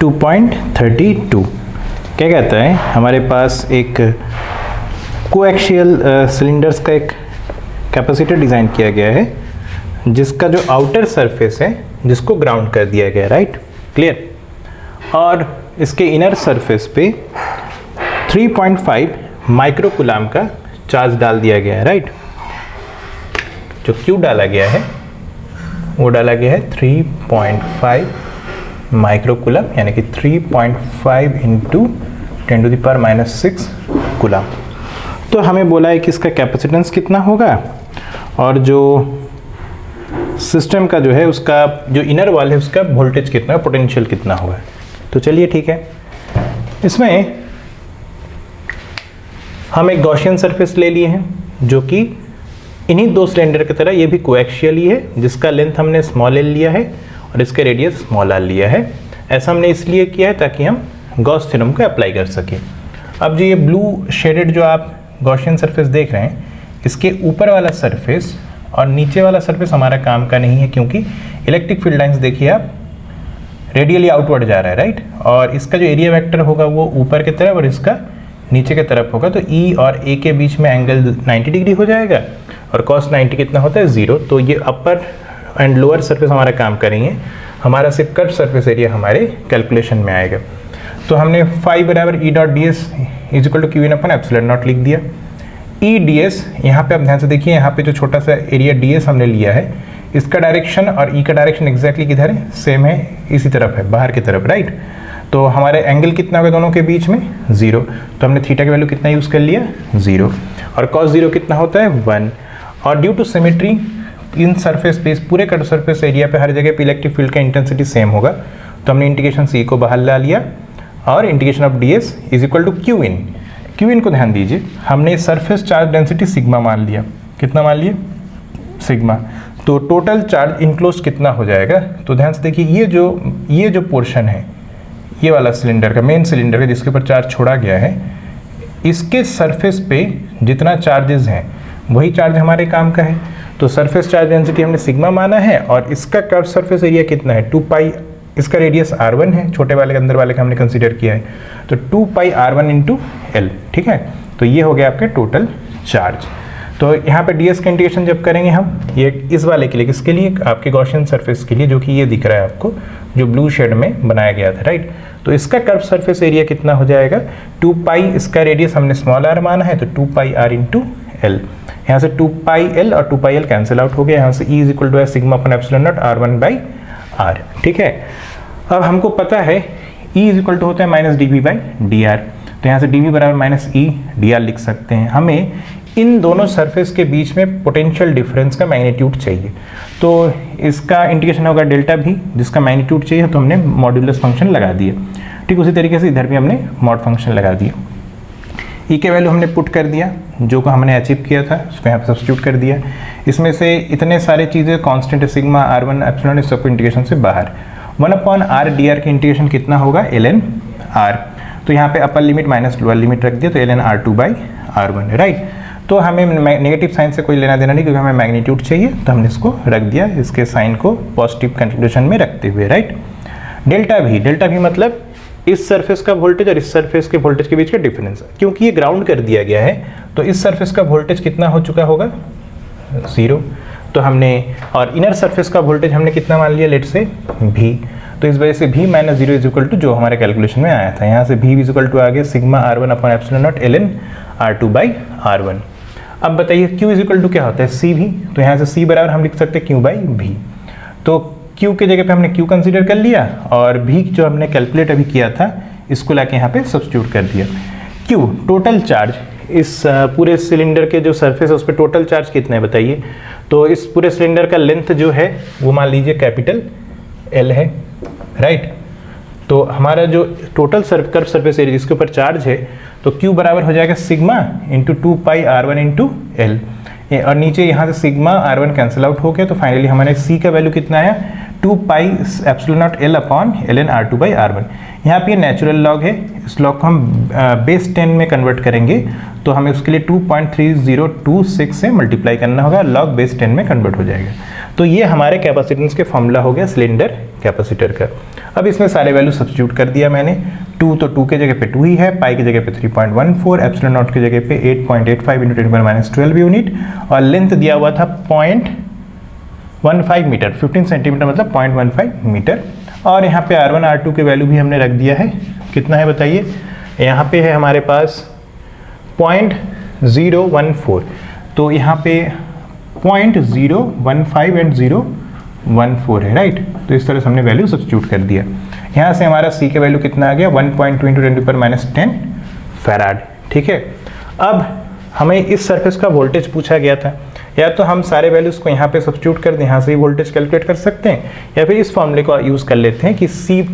2.32। क्या कहता है, हमारे पास एक कोएक्सियल सिलेंडर्स का एक कैपेसिटर डिज़ाइन किया गया है जिसका जो आउटर सरफेस है जिसको ग्राउंड कर दिया गया है, राइट, क्लियर, और इसके इनर सरफेस पे 3.5 माइक्रोकूलाम का चार्ज डाल दिया गया है, राइट। जो Q डाला गया है वो डाला गया है 3.5 माइक्रोकूलम, यानी कि 3.5 इंटू 10⁻⁻⁶ कूलम। तो हमें बोला है कि इसका कैपेसिटेंस कितना होगा और जो सिस्टम का जो है उसका जो इनर वाल है उसका वोल्टेज कितना, पोटेंशियल कितना होगा। तो चलिए ठीक है, इसमें हम एक गॉसियन सरफेस ले लिए हैं जो कि इन्हीं दो सिलेंडर की तरह ये भी कोएक्सियल ही है, जिसका लेंथ हमने स्मॉल एल लिया है और इसका रेडियस स्मॉल आर लिया है। ऐसा हमने इसलिए किया है ताकि हम गॉस थ्योरम को अप्लाई कर सकें। अब जो ये ब्लू शेडेड जो आप गॉसियन सरफेस देख रहे हैं, इसके ऊपर वाला सरफेस और नीचे वाला सरफेस हमारा काम का नहीं है, क्योंकि इलेक्ट्रिक फील्ड लाइंस देखिए आप रेडियली आउटवर्ड जा रहा है, राइट, और इसका जो एरिया वेक्टर होगा वो ऊपर की तरफ और इसका नीचे की तरफ होगा। तो E और A के बीच में एंगल 90 डिग्री हो जाएगा और cos 90 कितना होता है 0। तो ये अपर एंड लोअर सरफेस हमारा काम करेंगे, हमारा सिर्फ कट सरफेस एरिया हमारे कैलकुलेशन में आएगा। तो हमने phi बराबर E dot ds is equal to Q∞ लिख दिया। E ds, यहाँ पे आप ध्यान से देखिए, यहाँ पे जो छोटा सा एरिया ds हमने लिया है, इसका डायरेक्शन और E का डायरेक्शन एग्जैक्टली किधर है, सेम है, इसी तरफ है, बाहर की तरफ, राइट। तो हमारे एंगल कितना होगा दोनों के बीच में 0। तो हमने थीटा की वैल्यू कितना यूज़ कर लिया 0, और cos 0 कितना होता है 1। और due to symmetry in surface पे, इस पूरे कट सरफेस एरिया पे हर जगह पे इलेक्ट्रिक फील्ड का इंटेंसिटी सेम होगा। तो हमने इंटीग्रेशन C को बाहर ला लिया और integration of ds is equal to Q in. Q in को ध्यान दीजिए, हमने सरफेस चार्ज डेंसिटी सिग्मा मान लिया। कितना मान लिया, सिग्मा। तो टोटल चार्ज इनक्लोज कितना हो जाएगा, तो ध्यान से देखिए, ये जो पोर्शन है, ये वाला सिलेंडर का मेन सिलेंडर है जिसके ऊपर चार्ज छोड़ा गया है, इसके सरफेस पे जितना चार्जेस हैं वही चार्ज हमारे काम का है। तो सरफेस चार्ज डेंसिटी हमने सिग्मा माना है और इसका कर्व सरफेस एरिया कितना है 2 पाई, इसका रेडियस r1 है, छोटे वाले के अंदर वाले का हमने कंसीडर किया है, तो 2 पाई r1 इंटू एल, ठीक है। तो ये हो गया आपके टोटल चार्ज। तो यहाँ पे ds का इंटीग्रेशन जब करेंगे हम, ये इस वाले के लिए, किसके लिए, आपके गॉसियन सरफेस के लिए, जो कि ये दिख रहा है आपको, जो ब्लू शेड में बनाया गया था, राइट। तो इसका कर्व सरफेस एरिया कितना हो जाएगा 2 पाई, इसका रेडियस हमने स्मॉल r माना है, तो 2 पाई r इंटू एल। यहाँ से 2 पाई एल और 2 पाई एल कैंसिल आउट हो गया, यहाँ से E इज इक्वल टू है sigma upon epsilon not r1 by r, ठीक है। अब हमको पता है E इज इक्वल टू होता है minus D V by D R, तो यहाँ से डी वी बराबर माइनस ई डी आर लिख सकते हैं। हमें इन दोनों सरफेस के बीच में पोटेंशियल डिफरेंस का मैग्नीट्यूड चाहिए, तो इसका इंटीग्रेशन होगा डेल्टा भी, जिसका मैग्नीट्यूड चाहिए, तो हमने मॉड्यूलस फंक्शन लगा दिया। ठीक उसी तरीके से इधर भी हमने मॉड फंक्शन लगा दिया। ई के वैल्यू हमने पुट कर दिया, जो को हमने अचीव किया था उसको यहाँ पे सब्स्टिट्यूट कर दिया। इसमें से इतने सारे चीज़ें कांस्टेंट है, सिग्मा r1 एप्सिलॉन, इस सबको इंटीग्रेशन से बाहर 1/r dr की इंटीग्रेशन कितना होगा ln r। तो यहाँ पे upper limit minus lower limit रख दिया, तो ln r2 by r1, right. तो हमें नेगेटिव साइन से कोई लेना देना नहीं, क्योंकि हमें मैग्नीट्यूड चाहिए, तो हमने इसको रख दिया इसके साइन को पॉजिटिव कंट्रीब्यूशन में रखते हुए, राइट। डेल्टा भी मतलब इस सरफेस का वोल्टेज और इस सरफेस के वोल्टेज के बीच का डिफरेंस। क्योंकि ये ग्राउंड कर दिया गया है तो इस सरफेस का वोल्टेज कितना हो चुका होगा 0। तो हमने, और इनर सरफेस का वोल्टेज हमने कितना मान लिया, लेट से V। तो इस वजह से V minus 0 is equal to जो हमारे कैलकुलेशन में आया था, यहाँ से V इज इक्वल टू आ गया sigma r1 upon epsilon not ln r2 by r1। अब बताइए Q इज इक्वल टू क्या होता है CV, तो यहाँ से C बराबर हम लिख सकते हैं Q बाई V। तो Q के जगह पे हमने Q कंसीडर कर लिया और V जो हमने कैलकुलेट अभी किया था इसको लाके यहाँ पे सब्स्टिट्यूट कर दिया। Q टोटल चार्ज, इस पूरे सिलेंडर के जो सरफेस है उस पर टोटल चार्ज कितना है बताइए। तो इस पूरे सिलेंडर का लेंथ जो है वो मान लीजिए कैपिटल L है, राइट। तो हमारा जो टोटल कर्व सरफेस एरिया जिसके ऊपर चार्ज है, तो Q बराबर हो जाएगा सिग्मा इंटू 2 पाई r1 इंटू एल, और नीचे यहाँ से सिग्मा r1 कैंसिल आउट हो गया। तो फाइनली हमारे C का वैल्यू कितना आया 2 pi epsilon naught L upon ln r2 by r1। यहाँ पे ये नेचुरल लॉग है, इस लॉग को हम बेस 10 में कन्वर्ट करेंगे, तो हमें उसके लिए 2.3026 से मल्टीप्लाई करना होगा, लॉग बेस 10 में कन्वर्ट हो जाएगा। तो ये हमारे कैपेसिटेंस के फॉर्मूला हो गया सिलेंडर कैपेसिटर का। अब इसमें सारे वैल्यू सब्स्टिट्यूट कर दिया मैंने। 2 तो 2 के जगह पे 2 ही है, पाई की जगह पे 3.14, एप्सिलॉन नॉट की जगह पे 8.85 × 10⁻12 यूनिट, और लेंथ दिया हुआ था 0.15 मीटर, 15 सेंटीमीटर मतलब 0.15 मीटर। और यहाँ पे R1 R2 के वैल्यू भी हमने रख दिया है। कितना है बताइए, यहाँ पे है हमारे पास 0.014, तो यहाँ पे 0.015 एंड 0.14 है, राइट। तो इस तरह से हमने वैल्यू सब्स्टिट्यूट कर दिया। यहाँ से हमारा C के वैल्यू कितना आ गया, 1.2 × 10⁻10 फैराड, ठीक है। अब हमें इस सरफेस का वोल्टेज पूछा गया था, या तो हम सारे वैल्यूज़ को यहाँ पे सब्स्टिट्यूट कर दें, यहाँ से ही वोल्टेज कैलकुलेट कर सकते हैं, या फिर इस फॉर्मूले को यूज़ कर लेते हैं कि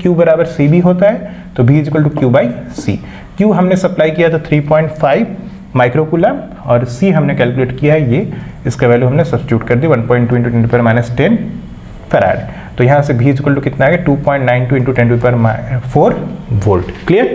Q बराबर CB होता है, तो V = Q/C। Q हमने सप्लाई किया था 3.5 माइक्रोकूलम, और C हमने कैलकुलेट किया है ये, इसका वैल्यू हमने सब्स्टिट्यूट कर दी 1.2 × 10⁻10 फैराड। तो यहाँ से V = कितना है, 2.92 × 10⁴ वोल्ट। क्लियर।